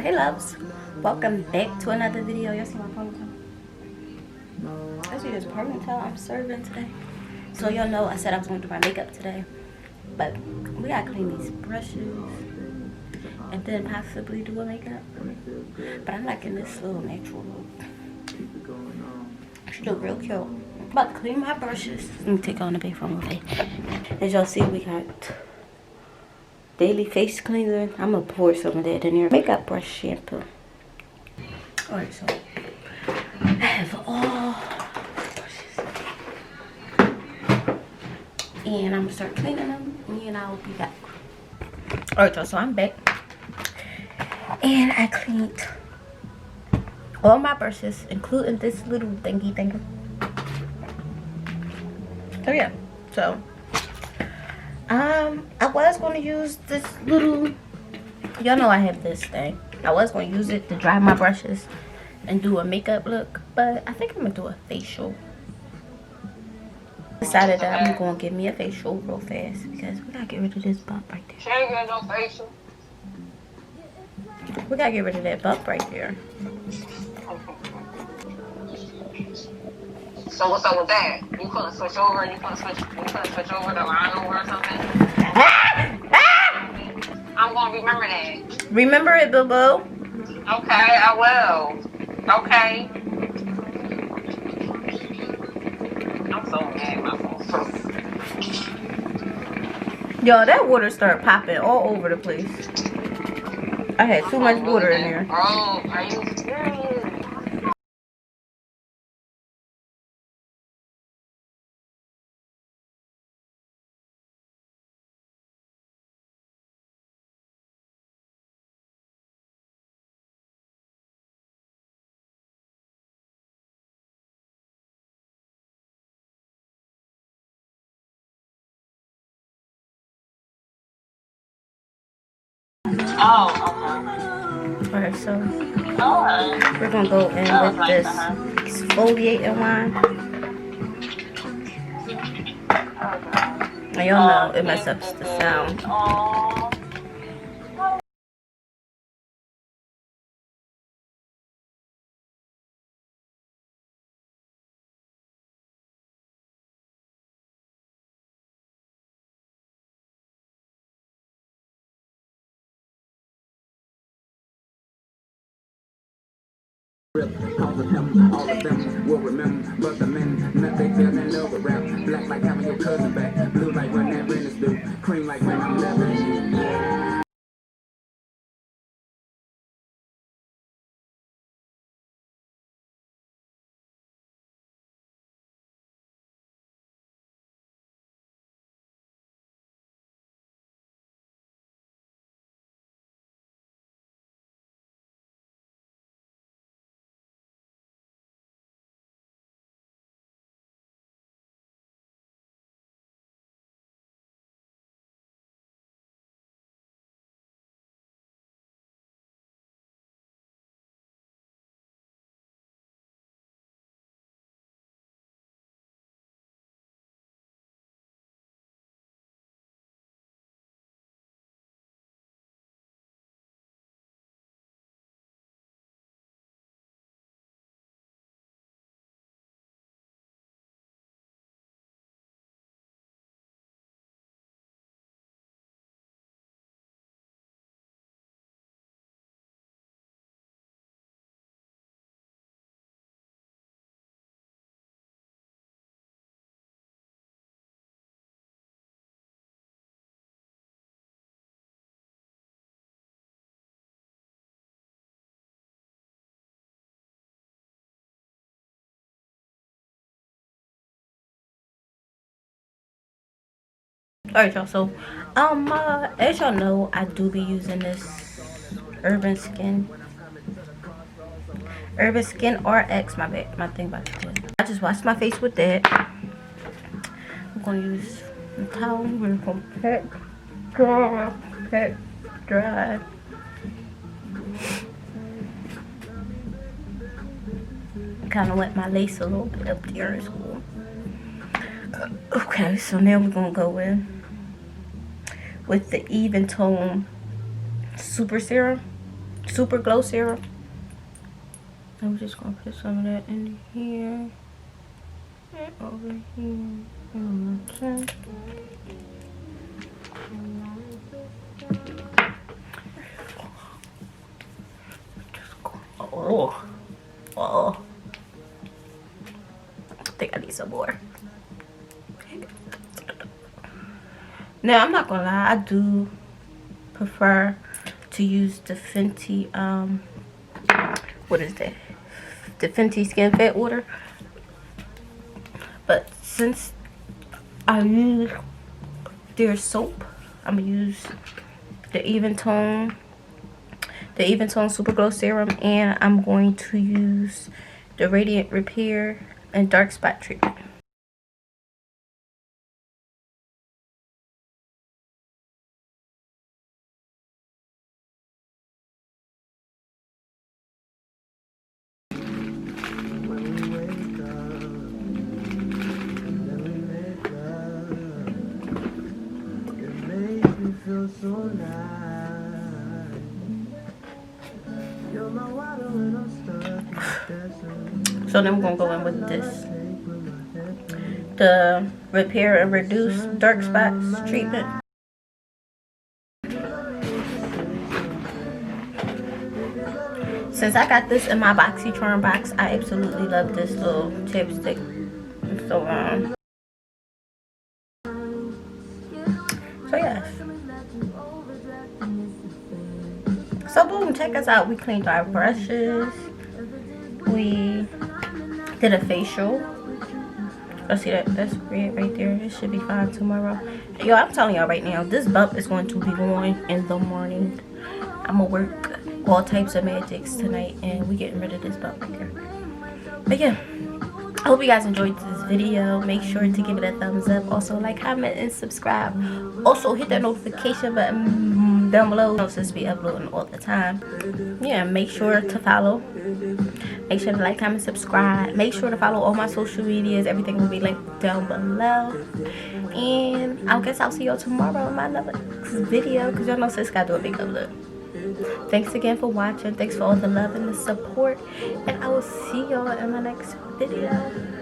Hey loves, welcome back to another video. Y'all see my ponytail? I see this ponytail I'm serving today. So y'all know I said I was going to do my makeup today, but we gotta clean these brushes and then possibly do a makeup. But I'm liking this little natural look. She look real cute. I'm about to clean my brushes. Let me take on the bathroom away. As y'all see, we got daily face cleanser. I'm gonna pour some of that in here. Makeup brush shampoo. Alright, so I have all brushes. And I'm gonna start cleaning them and I'll be back. Alright, so I'm back. And I cleaned all my brushes, including this little thingy thing. So yeah, so I was going to use this little, y'all know I have this thing. I was going to use it to dry my brushes and do a makeup look, but I think I'm going to do a facial. Decided that I'm going to give me a facial real fast because we got to get rid of this bump right there. She ain't got no facial. We got to get rid of that bump right there. So what's up with that? You couldn't switch over? You couldn't switch over the line over or something? I'm gonna remember that. Remember it, boo boo. Okay, I will. Okay. I'm so mad my phone. Yo, that water started popping all over the place. I had too much water in there. Bro, are you serious? Oh, okay. Alright, so Alright. we're gonna go in with this exfoliating wine. And y'all know it messes up the sound. All of them will remember, but the men that they feel in love around. Black like having your cousin back, blue like when that rent is due, cream like when I'm loving you. Alright, y'all, so as y'all know, I do be using this Urban Skin RX, my thing about it. I just washed my face with that. I'm gonna use the towel. We're gonna pat dry. Kind of wet my lace a little bit up there as well. Okay, so now we're gonna go in with the Even Tone Super Serum Super Glow Serum. I'm just gonna put some of that in here and over here. Okay. Oh, I think I need some more. Now I'm not gonna lie, I do prefer to use the Fenty what is that? The Fenty Skin Fat Water. But since I use their soap, I'm gonna use the Even Tone Super Glow Serum, and I'm going to use the Radiant Repair and Dark Spot Treatment. So then we're gonna go in with this, the Repair and Reduce Dark Spots Treatment. Since I got this in my BoxyCharm box, I absolutely love this little chapstick. So yes. So boom, check us out. We cleaned our brushes. We did a facial. Let's see that. That's red right there. It should be fine tomorrow. Yo, I'm telling y'all right now, this bump is going to be going in the morning. I'm gonna work all types of magics tonight, and we getting rid of this bump right here. But yeah, I hope you guys enjoyed this video. Make sure to give it a thumbs up. Also, like, comment, and subscribe. Also, hit that notification button down below since we uploading all the time. Yeah, make sure to follow. Make sure to like, comment, subscribe. Make sure to follow all my social medias. Everything will be linked down below. And I guess I'll see y'all tomorrow in my next video, because y'all know sis gotta do a big upload. Thanks again for watching. Thanks for all the love and the support, and I will see y'all in my next video.